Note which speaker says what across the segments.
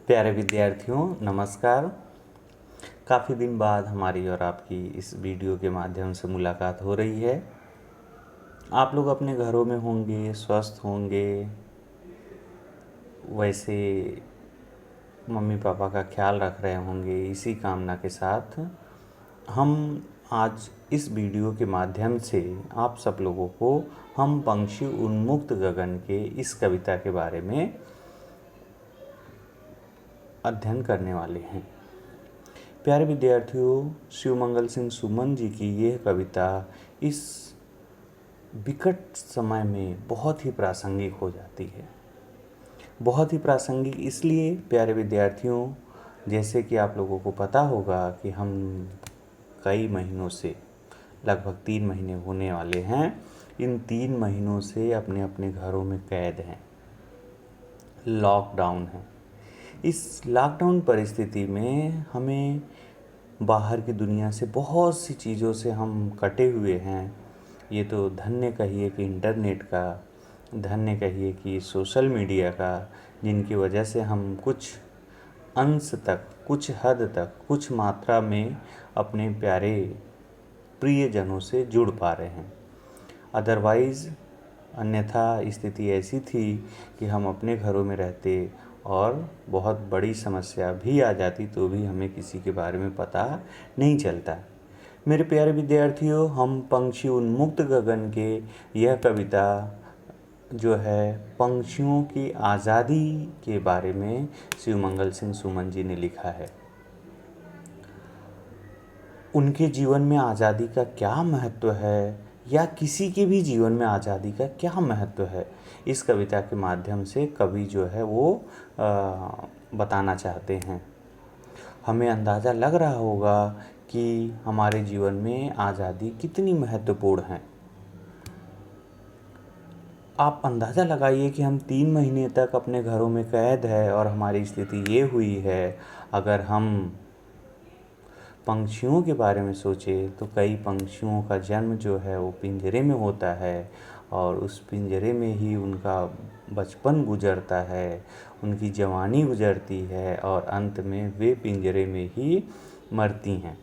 Speaker 1: प्यारे विद्यार्थियों नमस्कार। काफ़ी दिन बाद हमारी और आपकी इस वीडियो के माध्यम से मुलाकात हो रही है। आप लोग अपने घरों में होंगे, स्वस्थ होंगे। वैसे मम्मी पापा का ख्याल रख रहे होंगे। इसी कामना के साथ हम आज इस वीडियो के माध्यम से आप सब लोगों को हम पंक्षी उन्मुक्त गगन के इस कविता के बारे में अध्ययन करने वाले हैं। प्यारे विद्यार्थियों, शिवमंगल सिंह सुमन जी की यह कविता इस विकट समय में बहुत ही प्रासंगिक हो जाती है। बहुत ही प्रासंगिक इसलिए प्यारे विद्यार्थियों, जैसे कि आप लोगों को पता होगा कि हम कई महीनों से लगभग 3 महीने होने वाले हैं। इन 3 महीनों से अपने अपने घरों में कैद हैं, लॉकडाउन है। इस लॉकडाउन परिस्थिति में हमें बाहर की दुनिया से बहुत सी चीज़ों से हम कटे हुए हैं। ये तो धन्य कहिए कि इंटरनेट का, धन्य कहिए कि सोशल मीडिया का, जिनकी वजह से हम कुछ अंश तक, कुछ हद तक, कुछ मात्रा में अपने प्यारे प्रियजनों से जुड़ पा रहे हैं। अदरवाइज़ अन्यथा स्थिति ऐसी थी कि हम अपने घरों में रहते और बहुत बड़ी समस्या भी आ जाती तो भी हमें किसी के बारे में पता नहीं चलता। मेरे प्यारे विद्यार्थियों, हम पंक्षी उन्मुक्त गगन के यह कविता जो है पंक्षियों की आज़ादी के बारे में शिवमंगल सिंह सुमन जी ने लिखा है। उनके जीवन में आज़ादी का क्या महत्व है, या किसी के भी जीवन में आज़ादी का क्या महत्व है, इस कविता के माध्यम से कवि जो है वो बताना चाहते हैं। हमें अंदाज़ा लग रहा होगा कि हमारे जीवन में आज़ादी कितनी महत्वपूर्ण है। आप अंदाज़ा लगाइए कि हम 3 महीने तक अपने घरों में कैद है और हमारी स्थिति ये हुई है। अगर हम पंछियों के बारे में सोचें तो कई पंछियों का जन्म जो है वो पिंजरे में होता है और उस पिंजरे में ही उनका बचपन गुजरता है, उनकी जवानी गुजरती है और अंत में वे पिंजरे में ही मरती हैं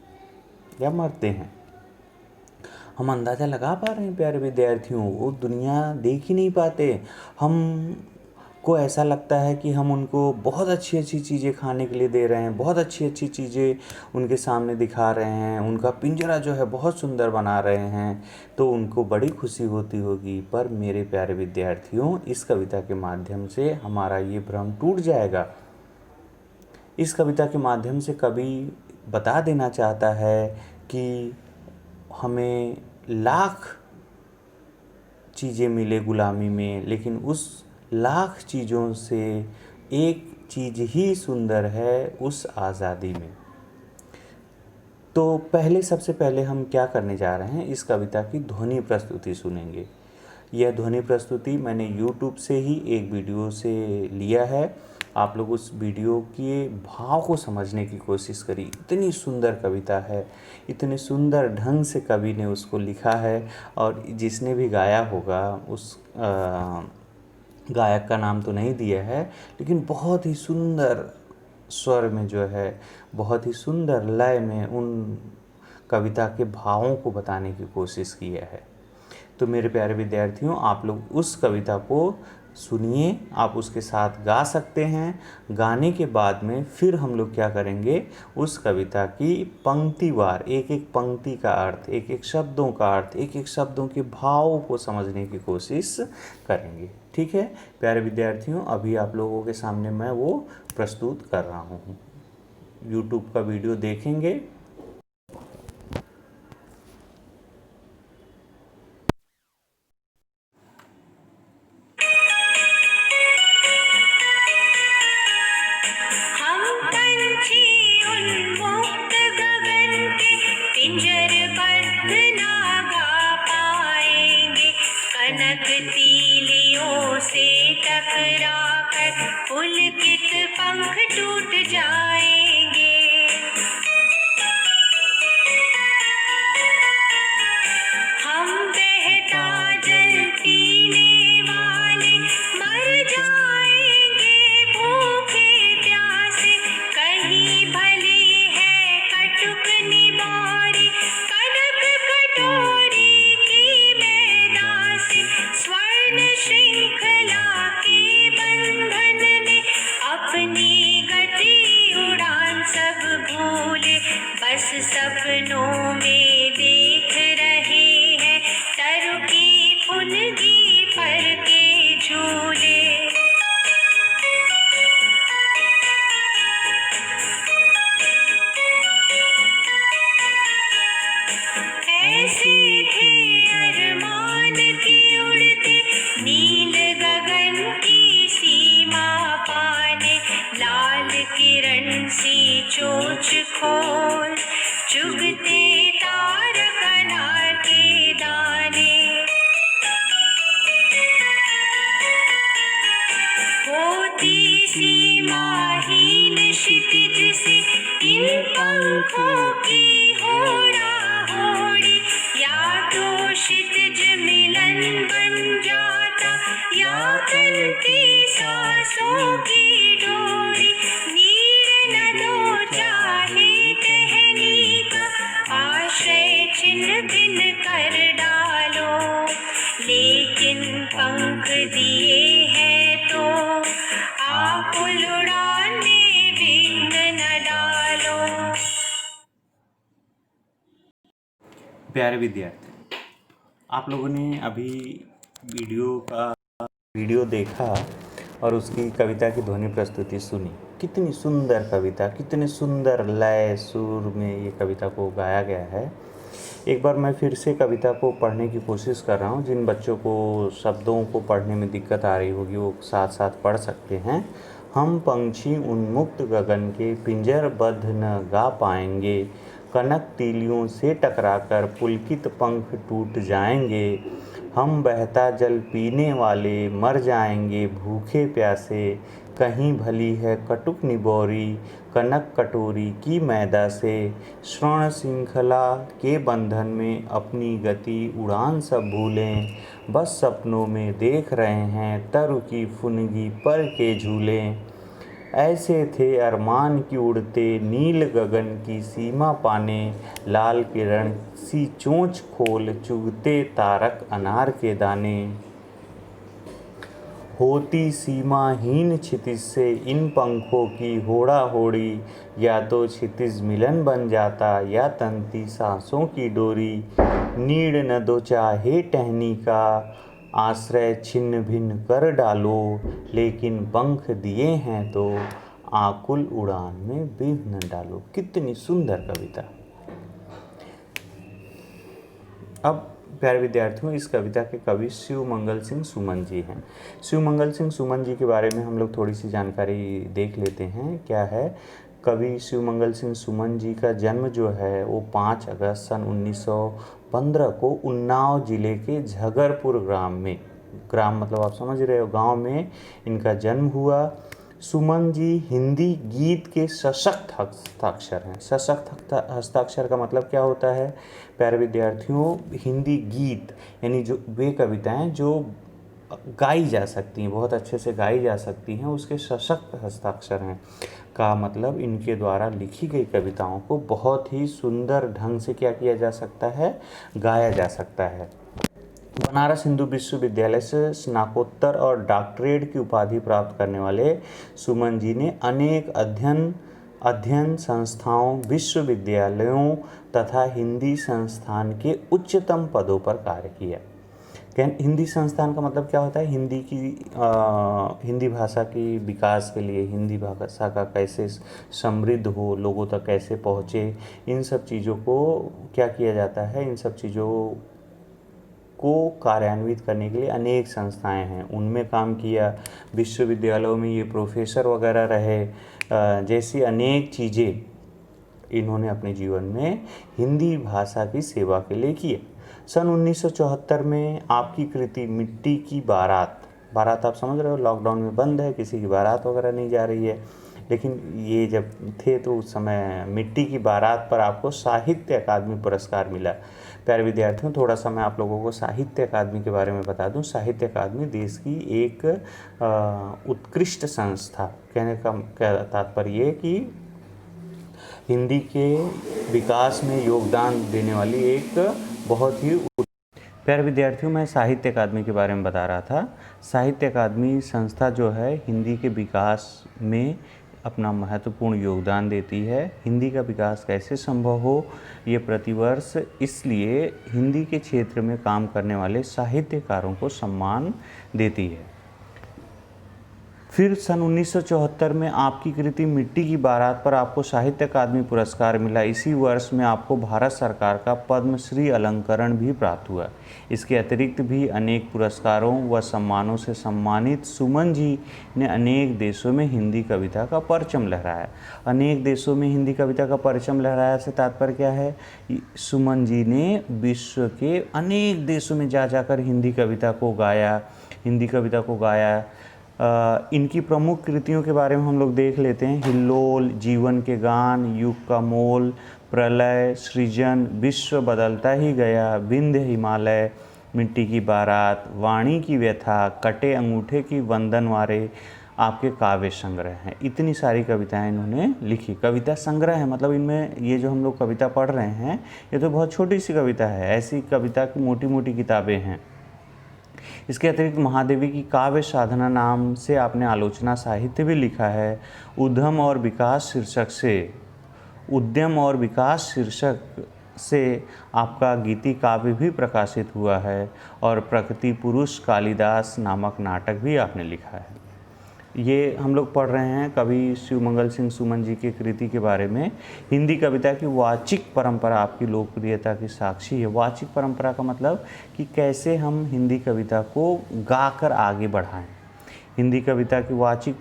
Speaker 1: या मरते हैं। हम अंदाज़ा लगा पा रहे हैं प्यारे विद्यार्थियों, वो दुनिया देख ही नहीं पाते। हम को ऐसा लगता है कि हम उनको बहुत अच्छी अच्छी चीज़ें खाने के लिए दे रहे हैं, बहुत अच्छी अच्छी चीज़ें उनके सामने दिखा रहे हैं, उनका पिंजरा जो है बहुत सुंदर बना रहे हैं, तो उनको बड़ी खुशी होती होगी। पर मेरे प्यारे विद्यार्थियों, इस कविता के माध्यम से हमारा ये भ्रम टूट जाएगा। इस कविता के माध्यम से कवि बता देना चाहता है कि हमें लाख चीज़ें मिले गुलामी में, लेकिन उस लाख चीज़ों से एक चीज़ ही सुंदर है, उस आज़ादी में। तो सबसे पहले हम क्या करने जा रहे हैं, इस कविता की ध्वनि प्रस्तुति सुनेंगे। यह ध्वनि प्रस्तुति मैंने YouTube से ही एक वीडियो से लिया है। आप लोग उस वीडियो के भाव को समझने की कोशिश करिए। इतनी सुंदर कविता है, इतने सुंदर ढंग से कवि ने उसको लिखा है, और जिसने भी गाया होगा उस गायक का नाम तो नहीं दिया है, लेकिन बहुत ही सुंदर स्वर में जो है, बहुत ही सुंदर लय में उन कविता के भावों को बताने की कोशिश की है। तो मेरे प्यारे विद्यार्थियों, आप लोग उस कविता को सुनिए, आप उसके साथ गा सकते हैं। गाने के बाद में फिर हम लोग क्या करेंगे, उस कविता की पंक्तिवार एक एक पंक्ति का अर्थ, एक एक शब्दों का अर्थ, एक एक शब्दों के भाव को समझने की कोशिश करेंगे। ठीक है प्यारे विद्यार्थियों, अभी आप लोगों के सामने मैं वो प्रस्तुत कर रहा हूँ। YouTube का वीडियो देखेंगे।
Speaker 2: कनक तीलियों से टकरा कर पुलकित पंख टूट जाएंगे। हम बहता जल पीने वाले मर जाएंगे भूखे प्यासे। किरण सी चोंच खोल, चुगते तारक अनार के दाने। होती सीमाहीन क्षितिज से इन पंखों की होड़ा होड़ी, या तो क्षितिज मिलन बन जाता, या तनती सांसों की डोरी। नीर न दो चाहे टहनी का, आश्रय छिन्न भिन्न कर डालो, लेकिन पंख दिए हैं तो आकुल उड़ान में विघ्न न डालो।
Speaker 1: प्यारे विद्यार्थी, आप लोगों ने अभी वीडियो देखा और उसकी कविता की ध्वनि प्रस्तुति सुनी। कितनी सुंदर कविता, कितने सुंदर लय सुर में ये कविता को गाया गया है। एक बार मैं फिर से कविता को पढ़ने की कोशिश कर रहा हूँ। जिन बच्चों को शब्दों को पढ़ने में दिक्कत आ रही होगी वो साथ साथ पढ़ सकते हैं। हम पंछी उन्मुक्त गगन के पिंजरबद्ध न गा पाएंगे, कनक तीलियों से टकराकर पुलकित पंख टूट जाएंगे। हम बहता जल पीने वाले मर जाएंगे भूखे प्यासे, कहीं भली है कटुक निबोरी कनक कटोरी की मैदा से। श्रवण श्रृंखला के बंधन में अपनी गति उड़ान सब भूलें, बस सपनों में देख रहे हैं तरु की फुनगी पर के झूले। ऐसे थे अरमान की उड़ते नील गगन की सीमा पाने, लाल किरण सी चोंच खोल चुगते तारक अनार के दाने। होती सीमाहीन क्षितिज से इन पंखों की होड़ा होड़ी, या तो क्षितिज मिलन बन जाता या तंती सांसों की डोरी। नीड़ न दो चाहे टहनी का, आश्रय छिन्न भिन्न कर डालो, लेकिन पंख दिए हैं तो आकुल उड़ान में विघ्न न डालो। कितनी सुंदर कविता। अब प्यारे विद्यार्थियों, इस कविता के कवि शिवमंगल सिंह सुमन जी हैं। शिवमंगल सिंह सुमन जी के बारे में हम लोग थोड़ी सी जानकारी देख लेते हैं। क्या है, कवि शिवमंगल सिंह सुमन जी का जन्म जो है वो 5 अगस्त सन 1915 को उन्नाव जिले के झगरपुर ग्राम मतलब आप समझ रहे हो, गांव में इनका जन्म हुआ। सुमन जी हिंदी गीत के सशक्त हस्ताक्षर हैं। सशक्त हस्ताक्षर का मतलब क्या होता है प्यारे विद्यार्थियों? हिंदी गीत यानी जो वे कविताएं जो गाई जा सकती हैं, बहुत अच्छे से गाई जा सकती हैं, उसके सशक्त हस्ताक्षर हैं। का मतलब इनके द्वारा लिखी गई कविताओं को बहुत ही सुंदर ढंग से क्या किया जा सकता है, गाया जा सकता है। बनारस हिंदू विश्वविद्यालय से स्नातकोत्तर और डॉक्टरेट की उपाधि प्राप्त करने वाले सुमन जी ने अनेक अध्ययन संस्थाओं, विश्वविद्यालयों तथा हिंदी संस्थान के उच्चतम पदों पर कार्य किया। हिंदी संस्थान का मतलब क्या होता है? हिंदी भाषा की विकास के लिए, हिंदी भाषा का कैसे समृद्ध हो, लोगों तक कैसे पहुँचे, इन सब चीज़ों को क्या किया जाता है, इन सब चीज़ों को कार्यान्वित करने के लिए अनेक संस्थाएं हैं, उनमें काम किया। विश्वविद्यालयों में ये प्रोफेसर वगैरह रहे, जैसी अनेक चीज़ें इन्होंने अपने जीवन में हिंदी भाषा की सेवा के लिए किए। सन 1974 में आपकी कृति मिट्टी की बारात आप समझ रहे हो, लॉकडाउन में बंद है, किसी की बारात वगैरह नहीं जा रही है, लेकिन ये जब थे तो उस समय मिट्टी की बारात पर आपको साहित्य अकादमी पुरस्कार मिला। प्यारे विद्यार्थियों, थोड़ा सा मैं आप लोगों को साहित्य अकादमी के बारे में बता दूं। साहित्य अकादमी देश की एक उत्कृष्ट संस्था, कहने का तात्पर्य कि हिंदी के विकास में योगदान देने वाली एक बहुत ही। प्यारे विद्यार्थियों, मैं साहित्य अकादमी के बारे में बता रहा था। साहित्य अकादमी संस्था जो है हिंदी के विकास में अपना महत्वपूर्ण योगदान देती है। हिंदी का विकास कैसे संभव हो, ये प्रतिवर्ष इसलिए हिंदी के क्षेत्र में काम करने वाले साहित्यकारों को सम्मान देती है। फिर सन 1974 में आपकी कृति मिट्टी की बारात पर आपको साहित्य अकादमी पुरस्कार मिला। इसी वर्ष में आपको भारत सरकार का पद्मश्री अलंकरण भी प्राप्त हुआ। इसके अतिरिक्त भी अनेक पुरस्कारों व सम्मानों से सम्मानित सुमन जी ने अनेक देशों में हिंदी कविता का परचम लहराया। अनेक देशों में हिंदी कविता का परचम लहराया से तात्पर्य क्या है? सुमन जी ने विश्व के अनेक देशों में जा जाकर हिंदी कविता को गाया। इनकी प्रमुख कृतियों के बारे में हम लोग देख लेते हैं। हिल्लोल, जीवन के गान, युग का मोल, प्रलय, सृजन, विश्व बदलता ही गया, विंध्य हिमालय, मिट्टी की बारात, वाणी की व्यथा, कटे अंगूठे की वंदनवारे आपके काव्य संग्रह हैं। इतनी सारी कविताएं इन्होंने लिखी। कविता संग्रह है मतलब इनमें ये जो हम लोग कविता पढ़ रहे हैं ये तो बहुत छोटी सी कविता है, ऐसी कविता की मोटी मोटी किताबें हैं। इसके अतिरिक्त महादेवी की काव्य साधना नाम से आपने आलोचना साहित्य भी लिखा है। उद्यम और विकास शीर्षक से आपका गीति काव्य भी प्रकाशित हुआ है और प्रकृति पुरुष कालिदास नामक नाटक भी आपने लिखा है। ये हम लोग पढ़ रहे हैं कवि शिवमंगल सिंह सुमन जी की कृति के बारे में। हिंदी कविता की वाचिक परंपरा आपकी लोकप्रियता की साक्षी है। वाचिक परंपरा का मतलब कि कैसे हम हिंदी कविता को गाकर आगे बढ़ाएं। हिंदी कविता की वाचिक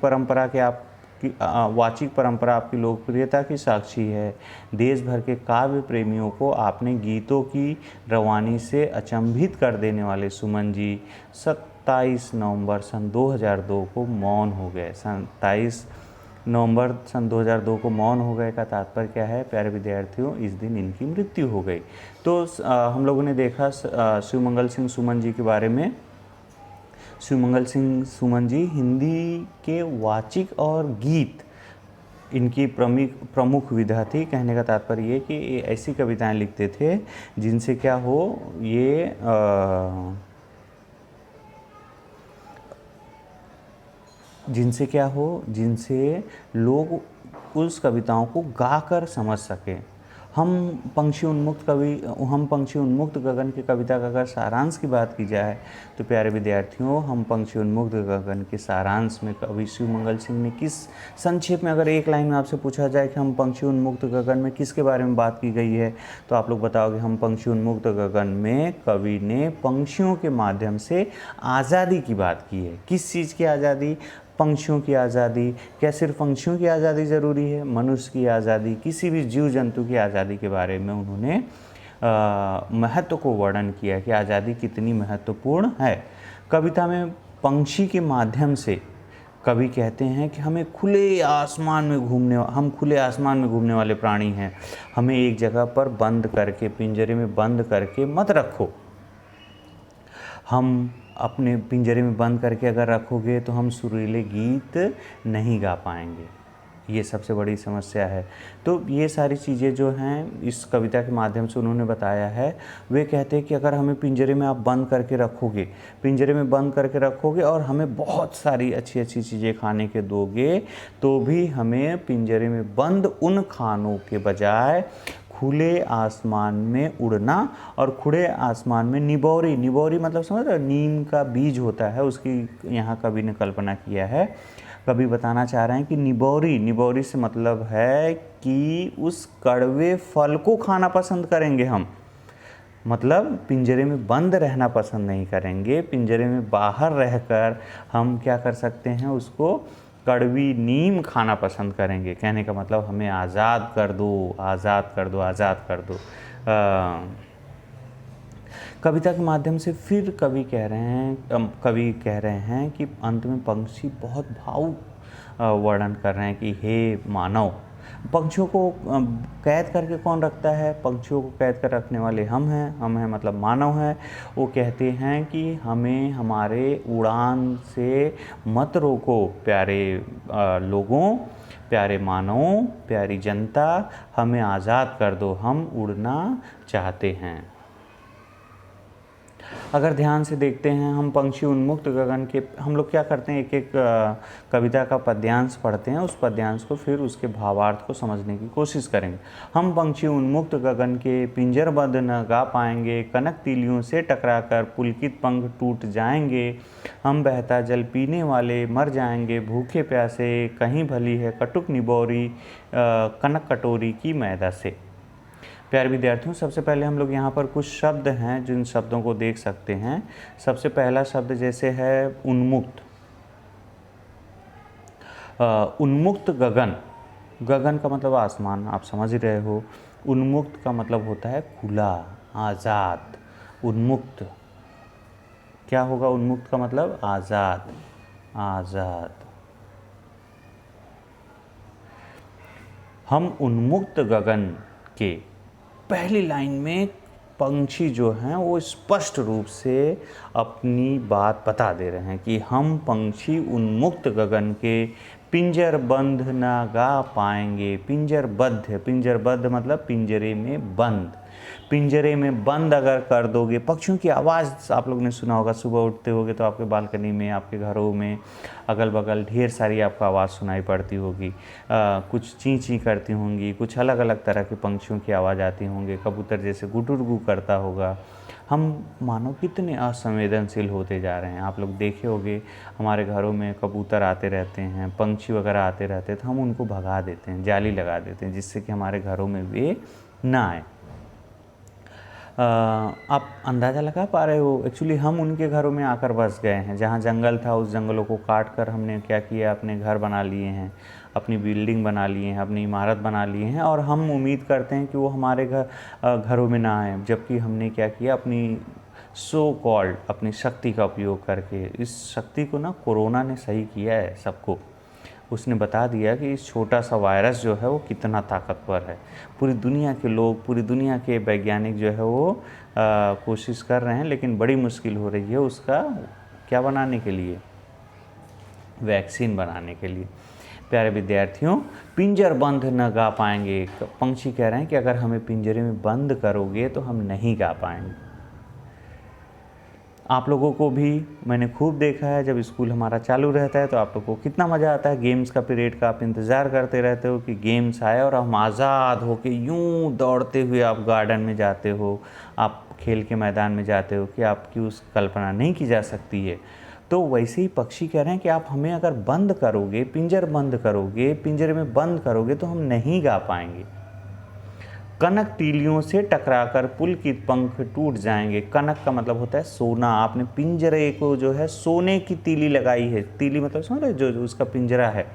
Speaker 1: परंपरा आपकी लोकप्रियता की साक्षी है। देश भर के काव्य प्रेमियों को आपने गीतों की रवानी से अचंभित कर देने वाले सुमन जी 27 नवंबर सन 2002 को मौन हो गए। 27 नवंबर सन 2002 को मौन हो गए का तात्पर्य क्या है प्यारे विद्यार्थियों? इस दिन इनकी मृत्यु हो गई। तो हम लोगों ने देखा शिवमंगल सिंह सुमन जी के बारे में। शिवमंगल सिंह सुमन जी हिंदी के वाचिक और गीत इनकी प्रमुख विधा थी। कहने का तात्पर्य ये कि ये ऐसी कविताएं लिखते थे जिनसे क्या हो, जिनसे लोग उस कविताओं को गाकर समझ सकें। हम पंक्षी उन्मुक्त गगन की कविता का अगर सारांश की बात की जाए तो प्यारे विद्यार्थियों, हम पंक्षी उन्मुक्त गगन के सारांश में कवि शिवमंगल सिंह ने किस, संक्षेप में अगर एक लाइन में आपसे पूछा जाए कि हम पंक्षी उन्मुक्त गगन में किसके बारे में बात की गई है तो आप लोग बताओगे हम पंक्षी उन्मुक्त गगन में कवि ने पंक्षियों के माध्यम से आज़ादी की बात की है। किस चीज़ की आज़ादी? पंक्षियों की आज़ादी। क्या सिर्फ पंक्षियों की आज़ादी ज़रूरी है? मनुष्य की आज़ादी, किसी भी जीव जंतु की आज़ादी के बारे में उन्होंने महत्व को वर्णन किया कि आज़ादी कितनी महत्वपूर्ण है। कविता में पंक्षी के माध्यम से कवि कहते हैं कि हम खुले आसमान में घूमने वाले प्राणी हैं। हमें एक जगह पर बंद करके, पिंजरे में बंद करके मत रखो। हम अपने पिंजरे में बंद करके अगर रखोगे तो हम सुरीले गीत नहीं गा पाएंगे। ये सबसे बड़ी समस्या है। तो ये सारी चीज़ें जो हैं इस कविता के माध्यम से उन्होंने बताया है। वे कहते हैं कि अगर हमें पिंजरे में आप बंद करके रखोगे और हमें बहुत सारी अच्छी अच्छी चीज़ें खाने के दोगे तो भी हमें पिंजरे में बंद उन खानों के बजाय खुले आसमान में उड़ना और खुले आसमान में निबोरी मतलब समझ रहे हो, नीम का बीज होता है, उसकी यहाँ कवि ने कल्पना किया है। कवि बताना चाह रहे हैं कि निबोरी से मतलब है कि उस कड़वे फल को खाना पसंद करेंगे हम। मतलब पिंजरे में बंद रहना पसंद नहीं करेंगे, पिंजरे में बाहर रहकर हम क्या कर सकते हैं, उसको कड़वी नीम खाना पसंद करेंगे। कहने का मतलब हमें आज़ाद कर दो। कविता के माध्यम से फिर कवि कह रहे हैं कि अंत में पंक्षी बहुत भावुक वर्णन कर रहे हैं कि हे मानव। पंक्षियों को कैद करके कौन रखता है? पंक्षियों को कैद कर रखने वाले हम हैं मतलब मानव हैं। वो कहते हैं कि हमें हमारे उड़ान से मत रोको प्यारे लोगों, प्यारे मानवों, प्यारी जनता, हमें आज़ाद कर दो, हम उड़ना चाहते हैं। अगर ध्यान से देखते हैं हम पंक्षी उन्मुक्त गगन के, हम लोग क्या करते हैं, एक एक कविता का पद्यांश पढ़ते हैं, उस पद्यांश को फिर उसके भावार्थ को समझने की कोशिश करेंगे। हम पंक्षी उन्मुक्त गगन के पिंजरबद्ध न गा पाएंगे, कनक तीलियों से टकराकर पुलकित पंख टूट जाएंगे। हम बहता जल पीने वाले मर जाएंगे भूखे प्यासे, कहीं भली है कटुक निबोरी कनक कटोरी की मैदा से। प्यारे विद्यार्थियों, सबसे पहले हम लोग यहाँ पर कुछ शब्द हैं जिन शब्दों को देख सकते हैं। सबसे पहला शब्द जैसे है उन्मुक्त। उन्मुक्त गगन, गगन का मतलब आसमान, आप समझ ही रहे हो। उन्मुक्त का मतलब होता है खुला, आज़ाद। उन्मुक्त क्या होगा? उन्मुक्त का मतलब आज़ाद, आज़ाद। हम उन्मुक्त गगन के पहली लाइन में पंछी जो हैं वो स्पष्ट रूप से अपनी बात बता दे रहे हैं कि हम पंछी उन्मुक्त गगन के पिंजरबंद ना गा पाएंगे। पिंजरबद्ध, पिंजरबद्ध मतलब पिंजरे में बंद। पिंजरे में बंद अगर कर दोगे, पक्षियों की आवाज़ आप लोग ने सुना होगा, सुबह उठते होगे तो आपके बालकनी में, आपके घरों में अगल बगल ढेर सारी आपको आवाज़ सुनाई पड़ती होगी। कुछ ची ची करती होंगी, कुछ अलग अलग तरह के पंक्षियों की आवाज़ आती होंगी। कबूतर जैसे गुटुरगू करता होगा। हम मानो कितने असंवेदनशील होते जा रहे हैं। आप लोग देखे होंगे हमारे घरों में कबूतर आते रहते हैं, पंछी वगैरह आते रहते हैं, तो हम उनको भगा देते हैं, जाली लगा देते हैं जिससे कि हमारे घरों में वे ना आए। आप अंदाज़ा लगा पा रहे हो, एक्चुअली हम उनके घरों में आकर बस गए हैं। जहाँ जंगल था उस जंगलों को काट कर हमने क्या किया, अपने घर बना लिए हैं, अपनी बिल्डिंग बना लिए हैं, अपनी इमारत बना लिए हैं, और हम उम्मीद करते हैं कि वो हमारे घरों में ना आए। जबकि हमने क्या किया, अपनी सो कॉल्ड अपनी शक्ति का उपयोग करके, इस शक्ति को ना कोरोना ने सही किया है सबको। उसने बता दिया कि इस छोटा सा वायरस जो है वो कितना ताकतवर है। पूरी दुनिया के लोग, पूरी दुनिया के वैज्ञानिक जो है वो कोशिश कर रहे हैं, लेकिन बड़ी मुश्किल हो रही है उसका क्या बनाने के लिए, वैक्सीन बनाने के लिए। प्यारे विद्यार्थियों, पिंजर बंद न गा पाएंगे। पंछी कह रहे हैं कि अगर हमें पिंजरे में बंद करोगे तो हम नहीं गा पाएंगे। आप लोगों को भी मैंने खूब देखा है, जब स्कूल हमारा चालू रहता है तो आप लोगों को कितना मज़ा आता है। गेम्स का पीरियड का आप इंतज़ार करते रहते हो कि गेम्स आए और हम आज़ाद हो के यूँ दौड़ते हुए आप गार्डन में जाते हो, आप खेल के मैदान में जाते हो कि आपकी उस कल्पना नहीं की जा सकती है। तो वैसे ही पक्षी कह रहे हैं कि आप हमें अगर बंद करोगे, पिंजर बंद करोगे, पिंजरे में बंद करोगे तो हम नहीं गा पाएंगे। कनक तीलियों से टकराकर पुलकित पंख टूट जाएंगे। कनक का मतलब होता है सोना। आपने पिंजरे को जो है सोने की तीली लगाई है। तीली मतलब समझ रहे, जो उसका पिंजरा है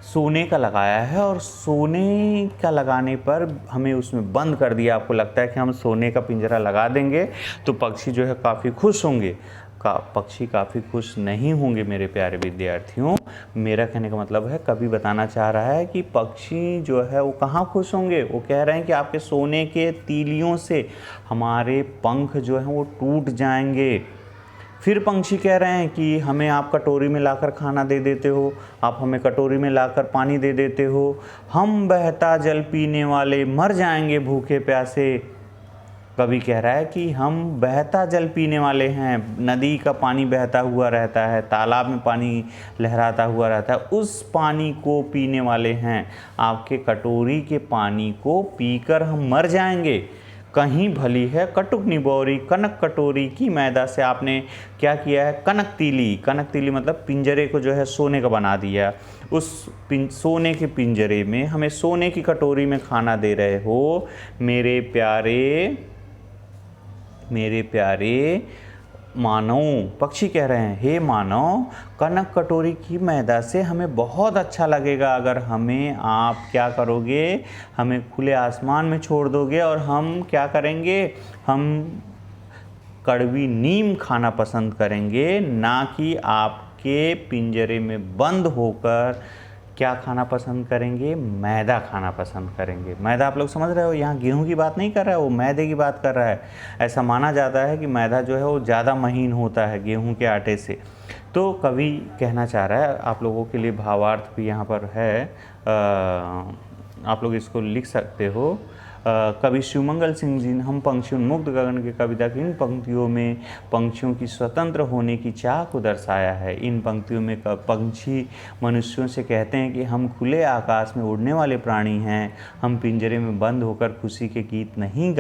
Speaker 1: सोने का लगाया है, और सोने का लगाने पर हमें उसमें बंद कर दिया। आपको लगता है कि हम सोने का पिंजरा लगा देंगे तो पक्षी जो है काफ़ी खुश होंगे। पक्षी काफ़ी खुश नहीं होंगे मेरे प्यारे विद्यार्थियों। मेरा कहने का मतलब है, कवि बताना चाह रहा है कि पक्षी जो है वो कहाँ खुश होंगे। वो कह रहे हैं कि आपके सोने के तीलियों से हमारे पंख जो हैं वो टूट जाएंगे। फिर पंछी कह रहे हैं कि हमें आप कटोरी में लाकर खाना दे देते हो, आप हमें कटोरी में लाकर पानी दे देते हो। हम बहता जल पीने वाले मर जाएंगे भूखे प्यासे। कवि कह रहा है कि हम बहता जल पीने वाले हैं। नदी का पानी बहता हुआ रहता है, तालाब में पानी लहराता हुआ रहता है, उस पानी को पीने वाले हैं। आपके कटोरी के पानी को पीकर हम मर जाएंगे। कहीं भली है कटुक निबोरी कनक कटोरी की मैदा से। आपने क्या किया है, कनक तीली, कनक तीली मतलब पिंजरे को जो है सोने का बना दिया। उस सोने के पिंजरे में हमें सोने की कटोरी में खाना दे रहे हो। मेरे प्यारे मानव, पक्षी कह रहे हैं, हे मानव, कनक कटोरी की मैदा से हमें बहुत अच्छा लगेगा अगर हमें आप क्या करोगे, हमें खुले आसमान में छोड़ दोगे, और हम क्या करेंगे, हम कड़वी नीम खाना पसंद करेंगे, ना कि आपके पिंजरे में बंद होकर क्या खाना पसंद करेंगे, मैदा खाना पसंद करेंगे। मैदा आप लोग समझ रहे हो, यहाँ गेहूं की बात नहीं कर रहा है, वो मैदे की बात कर रहा है। ऐसा माना जाता है कि मैदा जो है वो ज़्यादा महीन होता है गेहूं के आटे से। तो कवि कहना चाह रहा है, आप लोगों के लिए भावार्थ भी यहाँ पर है, आप लोग इसको लिख सकते हो। कवि शिवमंगल सिंह जी ने हम पंक्षी उन्मुक्त गगन के कविता की इन पंक्तियों में पंक्षियों की स्वतंत्र होने की चाह को दर्शाया है। इन पंक्तियों में पंछी मनुष्यों से कहते हैं कि हम खुले आकाश में उड़ने वाले प्राणी हैं, हम पिंजरे में बंद होकर खुशी के गीत नहीं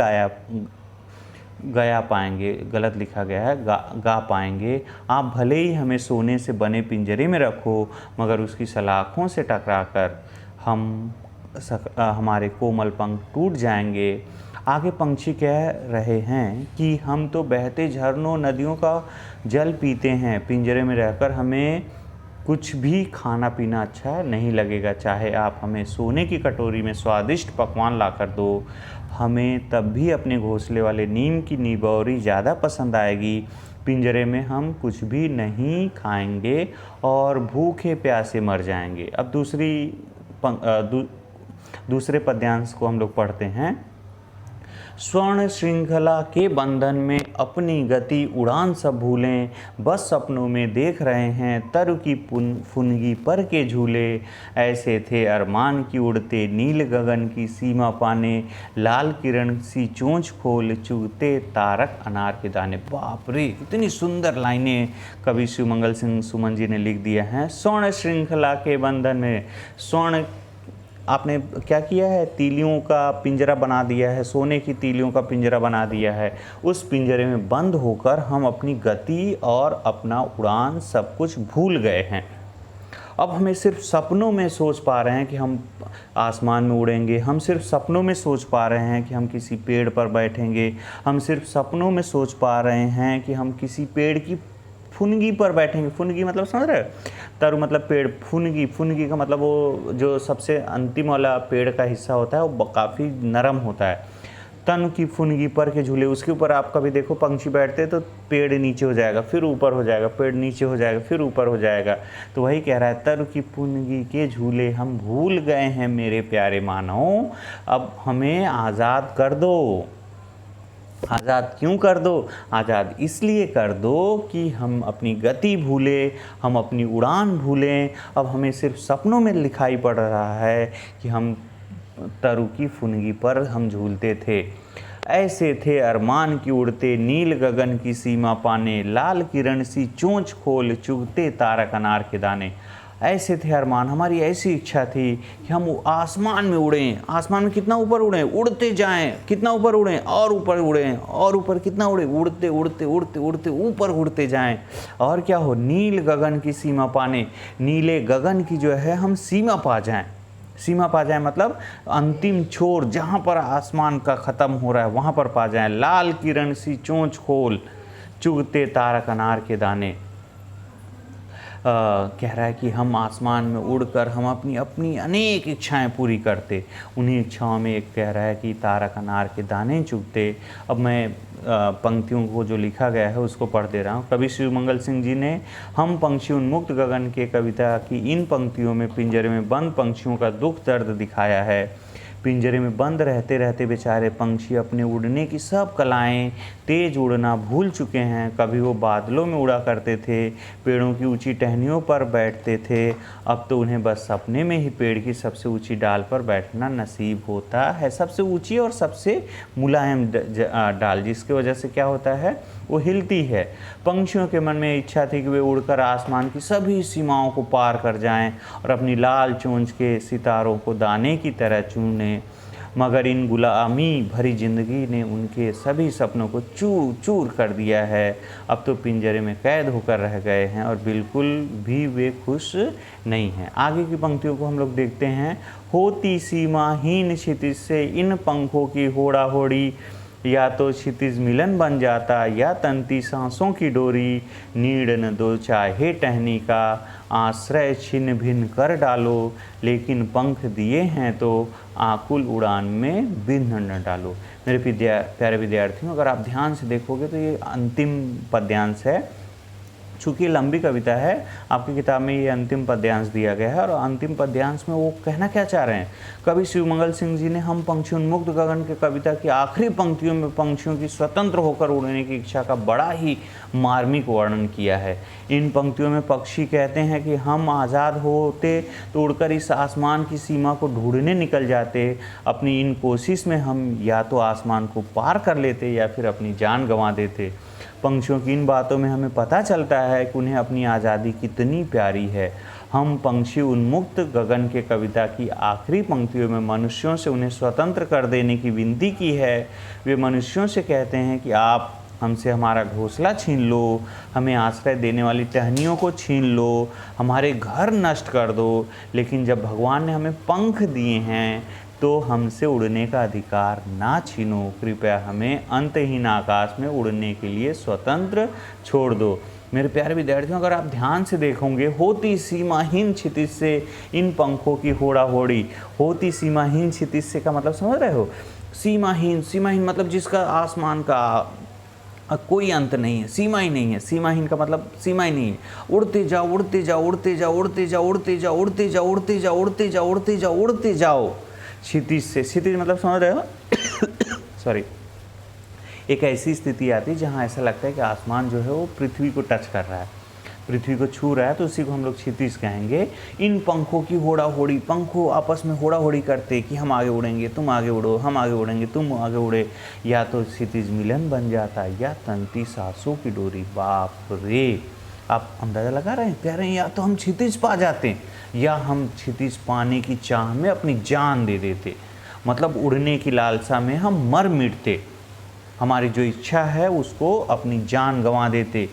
Speaker 1: गाया पाएंगे, गलत लिखा गया है, गा पाएंगे। आप भले ही हमें सोने से बने पिंजरे में रखो, मगर उसकी सलाखों से टकराकर हमारे कोमल पंख टूट जाएंगे। आगे पंछी कह रहे हैं कि हम तो बहते झरनों नदियों का जल पीते हैं, पिंजरे में रहकर हमें कुछ भी खाना पीना अच्छा नहीं लगेगा, चाहे आप हमें सोने की कटोरी में स्वादिष्ट पकवान लाकर दो, हमें तब भी अपने घोंसले वाले नीम की निबौरी ज़्यादा पसंद आएगी। पिंजरे में हम कुछ भी नहीं खाएंगे और भूखे प्यासे मर जाएंगे। अब दूसरे पद्यांश को हम लोग पढ़ते हैं। स्वर्ण श्रृंखला के बंधन में अपनी गति उड़ान सब भूलें, बस सपनों में देख रहे हैं तरु की फुनगी पर के झूले। ऐसे थे अरमान की उड़ते नील गगन की सीमा पाने, लाल किरण सी चोंच खोल चुगते तारक अनार के दाने। बाप रे, इतनी सुंदर लाइनें कवि शिवमंगल सिंह सुमन जी ने लिख दिया है। स्वर्ण श्रृंखला के बंधन में, स्वर्ण आपने क्या किया है, तीलियों का पिंजरा बना दिया है, सोने की तीलियों का पिंजरा बना दिया है। उस पिंजरे में बंद होकर हम अपनी गति और अपना उड़ान सब कुछ भूल गए हैं। अब हमें सिर्फ सपनों में सोच पा रहे हैं कि हम आसमान में उड़ेंगे, हम सिर्फ सपनों में सोच पा रहे हैं कि हम किसी पेड़ पर बैठेंगे, हम सिर्फ सपनों में सोच पा रहे हैं कि हम किसी पेड़ की फुनगी पर बैठेंगे। फुनगी मतलब समझ रहे, तरु मतलब पेड़, फुनगी का मतलब वो जो सबसे अंतिम वाला पेड़ का हिस्सा होता है वो काफ़ी नरम होता है। तन की फुनगी पर के झूले, उसके ऊपर आप कभी देखो पंछी बैठते तो पेड़ नीचे हो जाएगा, फिर ऊपर हो जाएगा, पेड़ नीचे हो जाएगा, फिर ऊपर हो जाएगा। तो वही कह रहा है, तरु की फुनगी के झूले हम भूल गए हैं मेरे प्यारे मानव, अब हमें आज़ाद कर दो। आज़ाद क्यों कर दो? आज़ाद इसलिए कर दो कि हम अपनी गति भूलें, हम अपनी उड़ान भूलें। अब हमें सिर्फ सपनों में दिखाई पड़ रहा है कि हम तरु की फुनगी पर हम झूलते थे। ऐसे थे अरमान की उड़ते नील गगन की सीमा पाने, लाल किरण सी चोंच खोल चुगते तारक अनार के दाने। ऐसे थे अरमान, हमारी ऐसी इच्छा थी कि हम आसमान में उड़ें। आसमान में कितना ऊपर उड़ें, उड़ते जाएं, कितना ऊपर उड़ें और ऊपर उड़ें और ऊपर कितना उड़ें, उड़ते उड़ते उड़ते उड़ते ऊपर उड़ते जाएं। और क्या हो, नील गगन की सीमा पाने, नीले गगन की जो है हम सीमा पा जाएं। सीमा पा जाए मतलब अंतिम छोर जहाँ पर आसमान का ख़त्म हो रहा है वहाँ पर पा जाएं। लाल किरण सी चोंच खोल चुगते तारक अनार के दाने। कह रहा है कि हम आसमान में उड़कर हम अपनी अनेक इच्छाएं पूरी करते। उन्हीं इच्छाओं में एक कह रहा है कि तारक अनार के दाने चुगते। अब मैं पंक्तियों को जो लिखा गया है उसको पढ़ दे रहा हूँ। कवि शिवमंगल सिंह जी ने हम पंक्षी उन्मुक्त गगन के कविता की इन पंक्तियों में पिंजरे में बंद पंक्षियों का दुख दर्द दिखाया है। पिंजरे में बंद रहते रहते बेचारे पंछी अपने उड़ने की सब कलाएं, तेज उड़ना भूल चुके हैं। कभी वो बादलों में उड़ा करते थे, पेड़ों की ऊंची टहनियों पर बैठते थे, अब तो उन्हें बस सपने में ही पेड़ की सबसे ऊंची डाल पर बैठना नसीब होता है। सबसे ऊंची और सबसे मुलायम डाल, जिसकी वजह से क्या होता है, वो हिलती है। पंछियों के मन में इच्छा थी कि वे उड़कर आसमान की सभी सीमाओं को पार कर जाएं और अपनी लाल चोंच के सितारों को दाने की तरह चूनें, मगर इन गुलामी भरी जिंदगी ने उनके सभी सपनों को चूर चूर कर दिया है। अब तो पिंजरे में कैद होकर रह गए हैं और बिल्कुल भी वे खुश नहीं हैं। आगे की पंक्तियों को हम लोग देखते हैं। होती सीमाहीन क्षितिज से इन पंखों की होड़ा होड़ी, या तो क्षितिज मिलन बन जाता या तंती सांसों की डोरी। नीड न दो चाहे टहनी का, आश्रय छिन्न भिन्न कर डालो, लेकिन पंख दिए हैं तो आकुल उड़ान में बिंध न डालो। मेरे प्यारे विद्यार्थियों, अगर आप ध्यान से देखोगे तो ये अंतिम पद्यांश है। चूँकि लंबी कविता है, आपकी किताब में ये अंतिम पद्यांश दिया गया है और अंतिम पद्यांश में वो कहना क्या चाह रहे हैं। कवि शिवमंगल सिंह जी ने हम पंक्षी उन्मुक्त गगन के कविता की आखिरी पंक्तियों में पंक्षियों की स्वतंत्र होकर उड़ने की इच्छा का बड़ा ही मार्मिक वर्णन किया है। इन पंक्तियों में पक्षी कहते हैं कि हम आज़ाद होते तो उड़कर इस आसमान की सीमा को ढूंढने निकल जाते। अपनी इन कोशिश में हम या तो आसमान को पार कर लेते या फिर अपनी जान गंवा देते। पंक्षियों की इन बातों में हमें पता चलता है कि उन्हें अपनी आज़ादी कितनी प्यारी है। हम पंक्षी उन्मुक्त गगन के कविता की आखिरी पंक्तियों में मनुष्यों से उन्हें स्वतंत्र कर देने की विनती की है। वे मनुष्यों से कहते हैं कि आप हमसे हमारा घोंसला छीन लो, हमें आश्रय देने वाली टहनियों को छीन लो, हमारे घर नष्ट कर दो। लेकिन जब भगवान ने हमें पंख दिए हैं तो हमसे उड़ने का अधिकार ना छीनो। कृपया हमें अंतहीन आकाश में उड़ने के लिए स्वतंत्र छोड़ दो। मेरे प्यारे विद्यार्थियों, अगर आप ध्यान से देखोगे, होती सीमाहीन क्षितिज से इन पंखों की होड़ा होड़ी। होती सीमाहीन क्षितिज से का मतलब समझ रहे हो? सीमाहीन, सीमाहीन मतलब जिसका आसमान का कोई अंत नहीं है, सीमा ही नहीं है। सीमाहीन का मतलब सीमा ही नहीं है। उड़ते जाओ, उड़ते जाओ, उड़ते जाओ, उड़ते जाओ, उड़ते जाओ, उड़ते जाओ, उड़ते जाओ, उड़ते जाओ, उड़ते जाओ, उड़ते जाओ। क्षितिज से, क्षितिज मतलब समझ रहे हो? सॉरी, एक ऐसी स्थिति आती है जहाँ ऐसा लगता है कि आसमान जो है वो पृथ्वी को टच कर रहा है, पृथ्वी को छू रहा है, तो उसी को हम लोग क्षितिज कहेंगे। इन पंखों की होड़ा होड़ी, पंखों आपस में होड़ा होड़ी करते कि हम आगे उड़ेंगे, तुम आगे उड़ो, हम आगे उड़ेंगे, तुम आगे उड़े। या तो क्षितिज मिलन बन जाता या तंती सांसों की डोरी। बाप रे, आप अंदाज़ा लगा रहे हैं? कह रहे हैं या तो हम क्षितिज पा जाते या हम क्षितिज पाने की चाह में अपनी जान दे देते। मतलब उड़ने की लालसा में हम मर मिटते, हमारी जो इच्छा है उसको अपनी जान गंवा देते।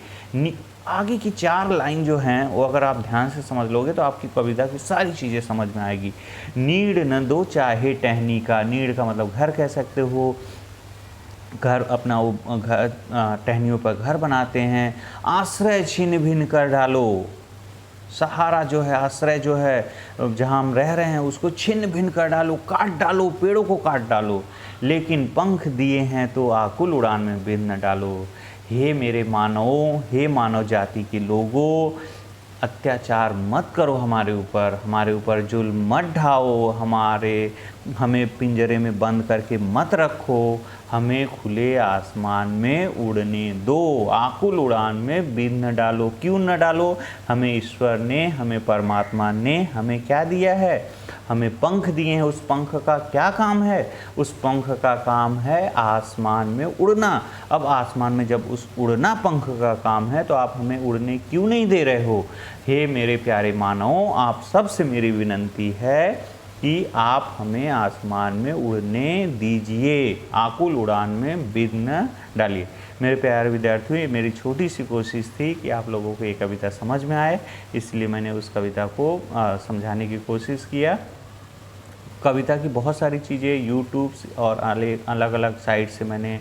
Speaker 1: आगे की 4 लाइन जो हैं वो अगर आप ध्यान से समझ लोगे तो आपकी कविता की सारी चीज़ें समझ में आएगी। नीड़ न दो चाहे टहनी का, नीड़ का मतलब घर कह सकते हो, घर अपना वो घर टहनियों पर घर बनाते हैं। आश्रय छिन्न भिन्न कर डालो, सहारा जो है, आश्रय जो है जहाँ हम रह रहे हैं उसको छिन्न भिन्न कर डालो, काट डालो, पेड़ों को काट डालो। लेकिन पंख दिए हैं तो आकुल उड़ान में बिन न डालो। हे मेरे मानवों, हे मानव जाति के लोगों, अत्याचार मत करो हमारे ऊपर जुल्म मत ढाओ, हमें पिंजरे में बंद करके मत रखो, हमें खुले आसमान में उड़ने दो, आकुल उड़ान में बिन न डालो। क्यों न डालो? हमें ईश्वर ने, हमें परमात्मा ने हमें क्या दिया है? हमें पंख दिए हैं। उस पंख का क्या काम है? उस पंख का काम है आसमान में उड़ना। अब आसमान में जब उस उड़ना पंख का काम है तो आप हमें उड़ने क्यों नहीं दे रहे हो? हे मेरे प्यारे मानवों, आप सबसे मेरी विनंती है कि आप हमें आसमान में उड़ने दीजिए, आकुल उड़ान में बिन न डालिए। मेरे प्यारे विद्यार्थियों, ये मेरी छोटी सी कोशिश थी कि आप लोगों को ये कविता समझ में आए, इसलिए मैंने उस कविता को समझाने की कोशिश किया। कविता की बहुत सारी चीज़ें यूट्यूब और अलग अलग साइट से मैंने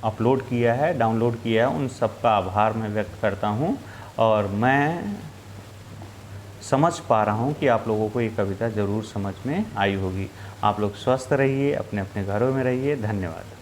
Speaker 1: अपलोड किया है, डाउनलोड किया है। उन सब का आभार मैं व्यक्त करता हूँ और मैं समझ पा रहा हूँ कि आप लोगों को ये कविता ज़रूर समझ में आई होगी। आप लोग स्वस्थ रहिए, अपने अपने घरों में रहिए। धन्यवाद।